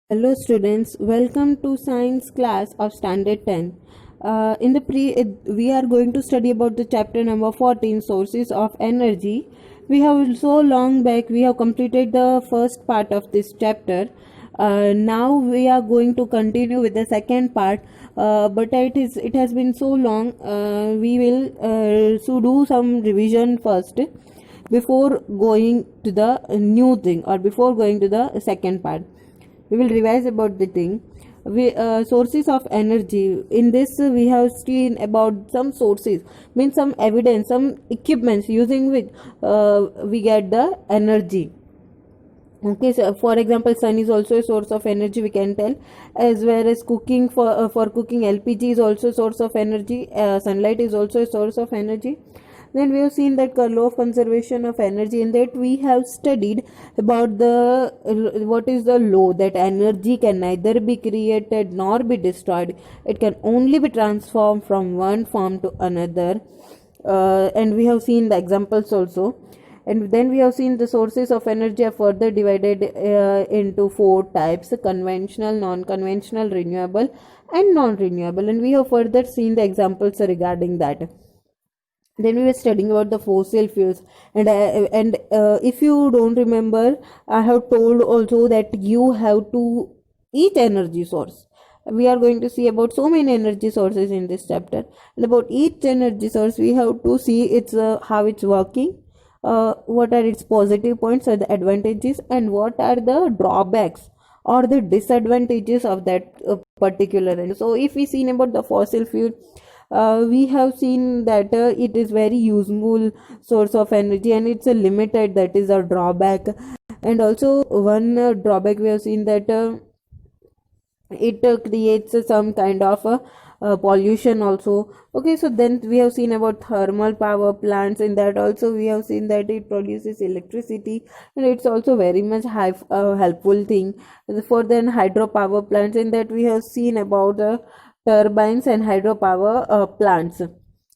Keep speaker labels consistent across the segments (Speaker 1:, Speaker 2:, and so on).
Speaker 1: Hello students, welcome to science class of standard 10. We are going to study about the chapter number 14, sources of energy. We have so long back we have completed the first part of this chapter. Now we are going to continue with the second part, but it has been so long. We will so do some revision first before going to the new thing, or before going to the second part. We will revise about the thing. Sources of energy. In this we have seen about some sources, means some evidence, some equipments using which we get the energy. Okay, so for example, sun is also a source of energy, we can tell, as well as cooking. For cooking, LPG is also a source of energy. Sunlight is also a source of energy. Then we have seen that law of conservation of energy. In that we have studied about the what is the law, that energy can neither be created nor be destroyed. It can only be transformed from one form to another. And we have seen the examples also. And then we have seen the sources of energy are further divided into four types: conventional, non-conventional, renewable and non-renewable. And we have further seen the examples regarding that. Then we were studying about the fossil fuels, and if you don't remember, I have told also that you have to each energy source. We are going to see about so many energy sources in this chapter, and about each energy source we have to see its how it's working, what are its positive points or the advantages, and what are the drawbacks or the disadvantages of that particular energy. So if we see about the fossil fuel, we have seen that it is very useful source of energy, and it's a limited, that is a drawback. And also one drawback we have seen that it creates some kind of pollution also. Okay, so then we have seen about thermal power plants. In that also we have seen that it produces electricity, and it's also very much helpful thing. For then hydropower plants, in that we have seen about turbines and hydropower plants.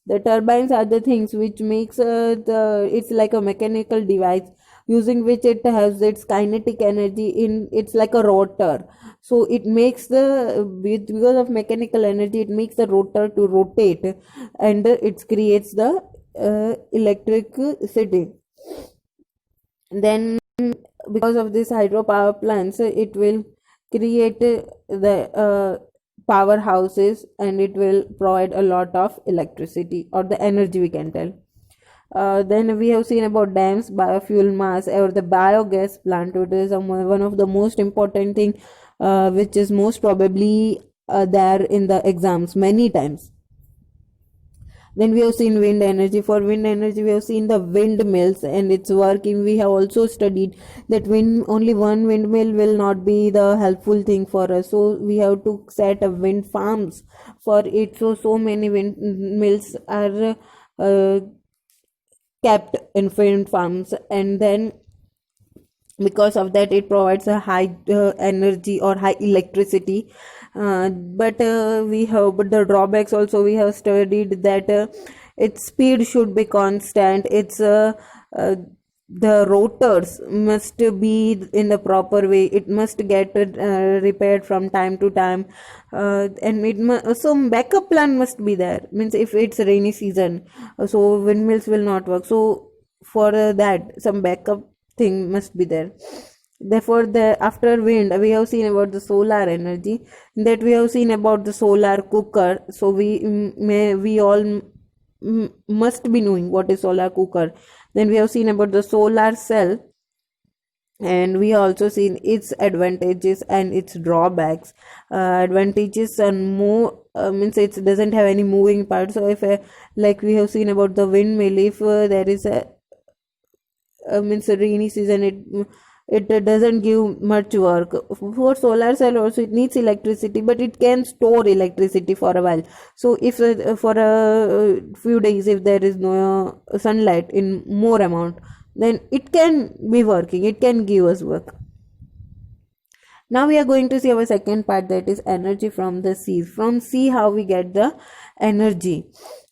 Speaker 1: The turbines are the things which makes the it's like a mechanical device using which it has its kinetic energy. In it's like a rotor, so it makes because of mechanical energy, it makes the rotor to rotate, and it creates the electricity. Then because of this hydropower plants, it will create the powerhouses, and it will provide a lot of electricity or the energy, we can tell. Then we have seen about dams, biofuel mass, or the biogas plant. It is one of the most important thing, which is most probably there in the exams many times. Then we have seen wind energy. For wind energy, we have seen the windmills and its working. We have also studied that only one windmill will not be the helpful thing for us, so we have to set up wind farms for it. So many windmills are kept in wind farms, and then because of that it provides a high energy or high electricity. But the drawbacks also we have studied, that its speed should be constant. The rotors must be in the proper way. It must get repaired from time to time, and some backup plan must be there. Means if it's rainy season, so windmills will not work, so for that some backup thing must be there. Therefore, after wind we have seen about the solar energy. That we have seen about the solar cooker. So we all must be knowing what is solar cooker. Then we have seen about the solar cell, and we also seen its advantages and its drawbacks. Advantages and more, means it doesn't have any moving parts. So if like we have seen about the windmill, if there is a means a rainy season, it doesn't give much work. For solar cell also it needs electricity, but it can store electricity for a while. So if for a few days if there is no sunlight in more amount, then it can be working, it can give us work. Now we are going to see our second part, that is energy from the seas. From sea, how we get the energy.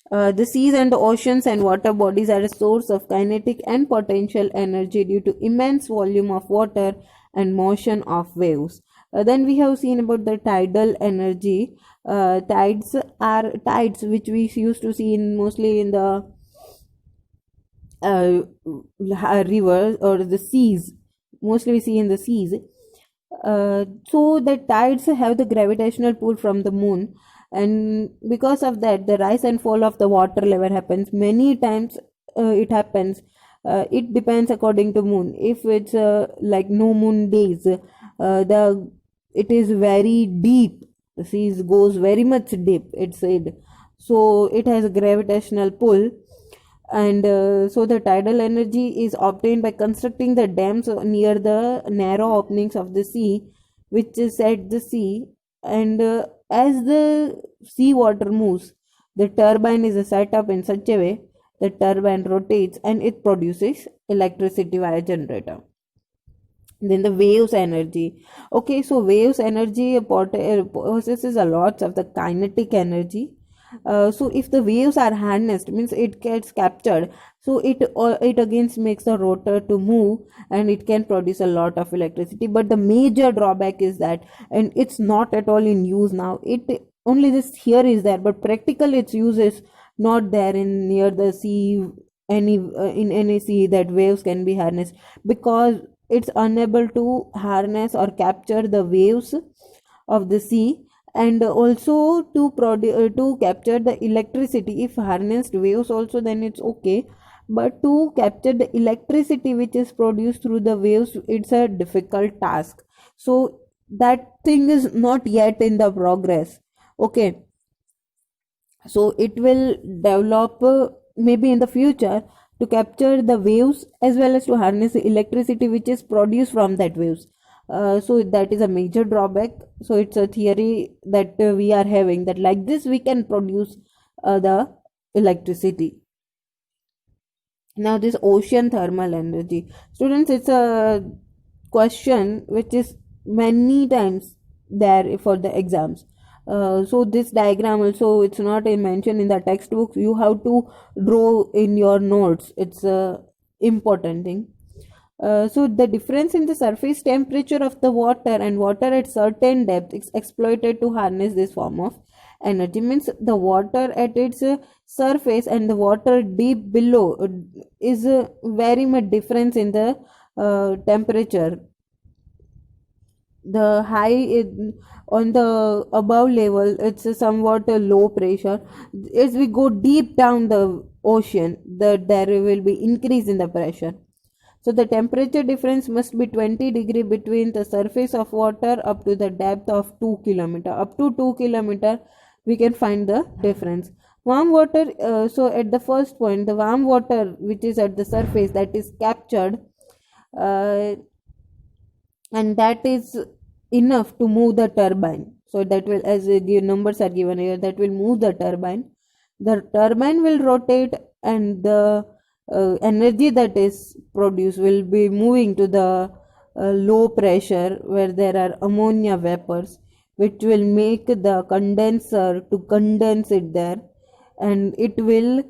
Speaker 1: The seas and the oceans and water bodies are a source of kinetic and potential energy due to immense volume of water and motion of waves. Then we have seen about the tidal energy. Tides are tides which we used to see in mostly in the uh, rivers or the seas. Mostly we see in the seas. So the tides have the gravitational pull from the moon, and because of that, the rise and fall of the water level happens many times. It happens. It depends according to moon. If it's like no moon days, the it is very deep. The seas goes very much deep. It's said, so it has a gravitational pull, and so the tidal energy is obtained by constructing the dams near the narrow openings of the sea, which is at the sea. And as the sea water moves, the turbine is set up in such a way the turbine rotates and it produces electricity via generator. Then the waves energy. Okay, so waves energy possesses a lot of the kinetic energy. So if the waves are harnessed, means it gets captured, so it again makes the rotor to move, and it can produce a lot of electricity. But the major drawback is that, and it's not at all in use now, it only this here is there, but practical its use is not there in near the sea, any in any sea that waves can be harnessed, because it's unable to harness or capture the waves of the sea, and also to capture the electricity. If harnessed waves also, then it's okay, but to capture the electricity which is produced through the waves, it's a difficult task. So that thing is not yet in the progress. Okay, so it will develop maybe in the future to capture the waves as well as to harness the electricity which is produced from that waves. So that is a major drawback. So it's a theory that we are having, that like this we can produce the electricity. Now this ocean thermal energy, students, it's a question which is many times there for the exams. So this diagram also, it's not mentioned in the textbook, you have to draw in your notes. It's a important thing. So the difference in the surface temperature of the water and water at certain depth is exploited to harness this form of energy. Means the water at its surface and the water deep below is very much difference in the temperature. The high on the above level, it's a somewhat a low pressure. As we go deep down the ocean, there will be increase in the pressure. So the temperature difference must be 20 degree between the surface of water up to the depth of 2 kilometer. Up to 2 kilometer we can find the difference. Warm water, so at the first point, the warm water which is at the surface, that is captured, uh, and that is enough to move the turbine. So that will, as the numbers are given here, that will move the turbine. The turbine will rotate, and the energy that is produced will be moving to the low pressure where there are ammonia vapors, which will make the condenser to condense it there, and it will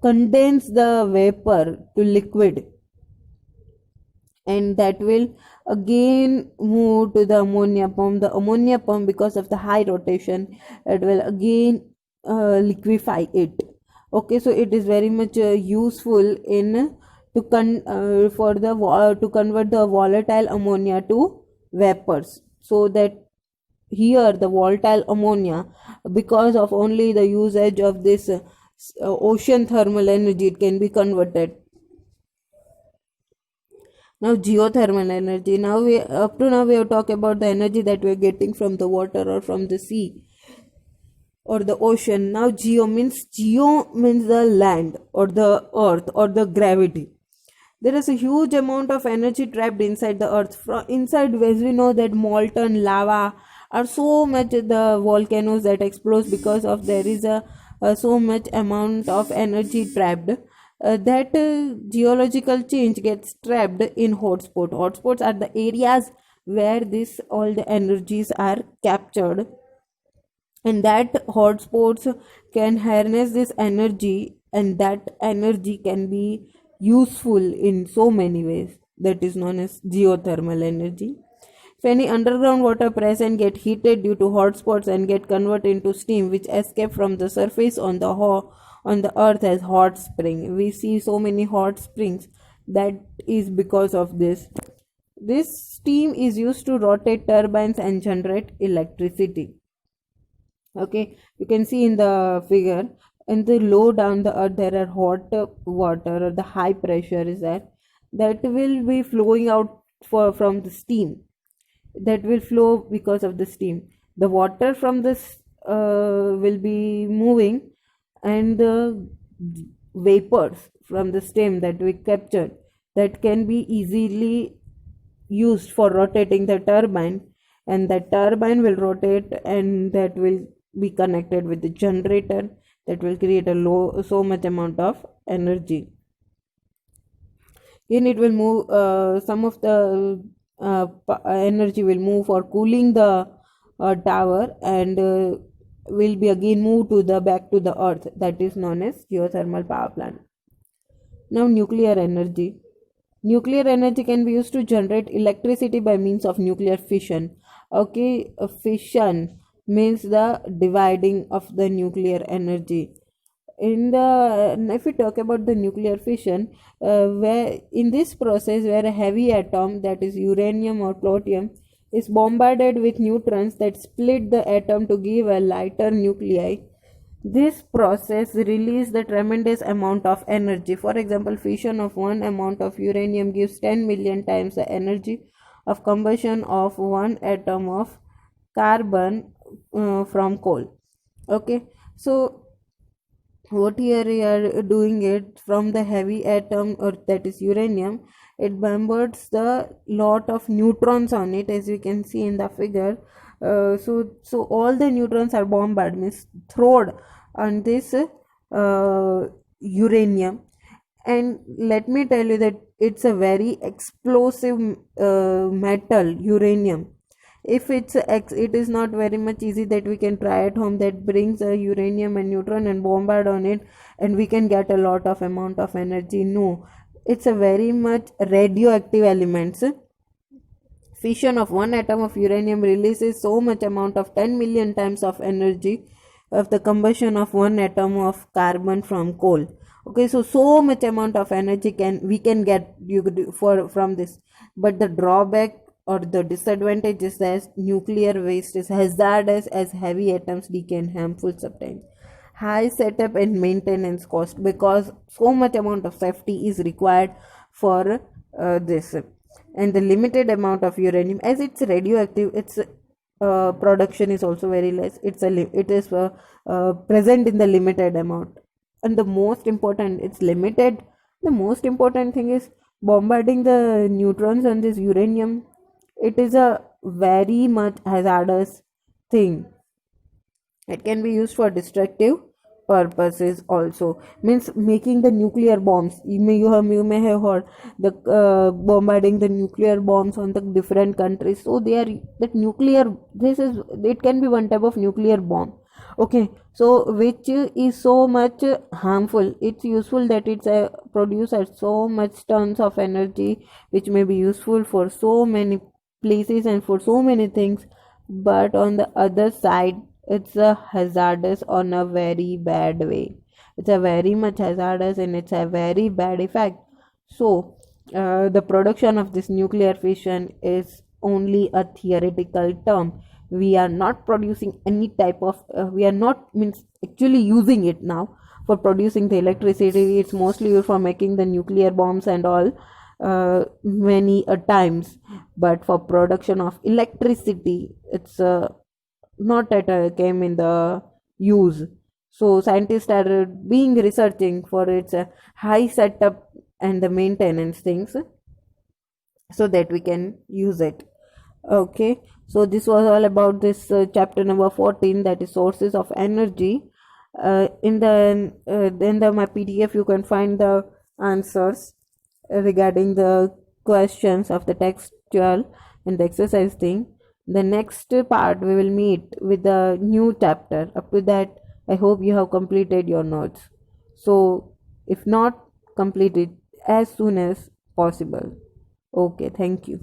Speaker 1: condense the vapor to liquid, and that will again move to the ammonia pump. The ammonia pump, because of the high rotation, it will again liquefy it. Okay, so it is very much useful in for the to convert the volatile ammonia to vapors, so that here the volatile ammonia, because of only the usage of this ocean thermal energy, it can be converted. Now geothermal energy. Now we up to now we have talked about the energy that we are getting from the water or from the sea or the ocean. Now geo means the land or the earth or the gravity. There is a huge amount of energy trapped inside the earth. From inside, as we know that molten lava are so much the volcanoes that explode, because of there is a so much amount of energy trapped. That geological change gets trapped in hotspot. Hotspots are the areas where this all the energies are captured, and that hotspots can harness this energy, and that energy can be useful in so many ways. That is known as geothermal energy. If any underground water present get heated due to hot spots and get converted into steam which escape from the surface on the earth as hot spring. We see so many hot springs, that is because of this. This steam is used to rotate turbines and generate electricity. Okay, you can see in the figure, in the low down the earth there are hot water, or the high pressure is there, that will be flowing out from the steam, that will flow because of the steam. The water from this will be moving, and the vapors from the steam that we captured, that can be easily used for rotating the turbine, and that turbine will rotate, and that will be connected with the generator, that will create a low so much amount of energy. Then it will move, some of the energy will move for cooling the tower, and will be again moved to the back to the earth, that is known as geothermal power plant. Now, nuclear energy. Nuclear energy can be used to generate electricity by means of nuclear fission. Okay, fission means the dividing of the nuclear energy. If we talk about the nuclear fission, where in this process where a heavy atom, that is uranium or plutonium, is bombarded with neutrons that split the atom to give a lighter nuclei, this process releases the tremendous amount of energy. For example, fission of one amount of uranium gives 10 million times the energy of combustion of one atom of carbon from coal. Okay, so what here we are doing it from the heavy atom, or that is uranium, it bombards the lot of neutrons on it, as you can see in the figure. So all the neutrons are bombarded, means thrown on this uranium. And let me tell you that it's a very explosive metal, uranium. If it is not very much easy that we can try at home, that brings a uranium and neutron and bombard on it, and we can get a lot of amount of energy. No, it's a very much radioactive elements. Fission of one atom of uranium releases so much amount of 10 million times of energy of the combustion of one atom of carbon from coal. Okay, so much amount of energy we can get from this. But the drawback or the disadvantage is that nuclear waste is hazardous, as heavy atoms decay and harmful substances. High setup and maintenance cost, because so much amount of safety is required for this. And the limited amount of uranium, as it's radioactive, its production is also very less. It is present in the limited amount. And the most important, it's limited. The most important thing is bombarding the neutrons on this uranium. It is a very much hazardous thing. It can be used for destructive purposes also, means making the nuclear bombs. You may have heard the bombarding the nuclear bombs on the different countries. So they are that nuclear, it can be one type of nuclear bomb. Okay, so which is so much harmful. It's useful that it's produces so much tons of energy, which may be useful for so many places and for so many things. But on the other side, it's a hazardous on a very bad way. It's a very much hazardous, and it's a very bad effect. So the production of this nuclear fission is only a theoretical term. We are not producing any type of we are not means actually using it now for producing the electricity. It's mostly used for making the nuclear bombs and all, many times. But for production of electricity, it's not at came in the use. So scientists are being researching for its high setup and the maintenance things, so that we can use it. Okay, so this was all about this chapter number 14, that is sources of energy. In the my PDF you can find the answers regarding the questions of the textual and the exercise thing. The next part we will meet with the new chapter. Up to that, I hope you have completed your notes. So if not, complete it as soon as possible. Okay, thank you.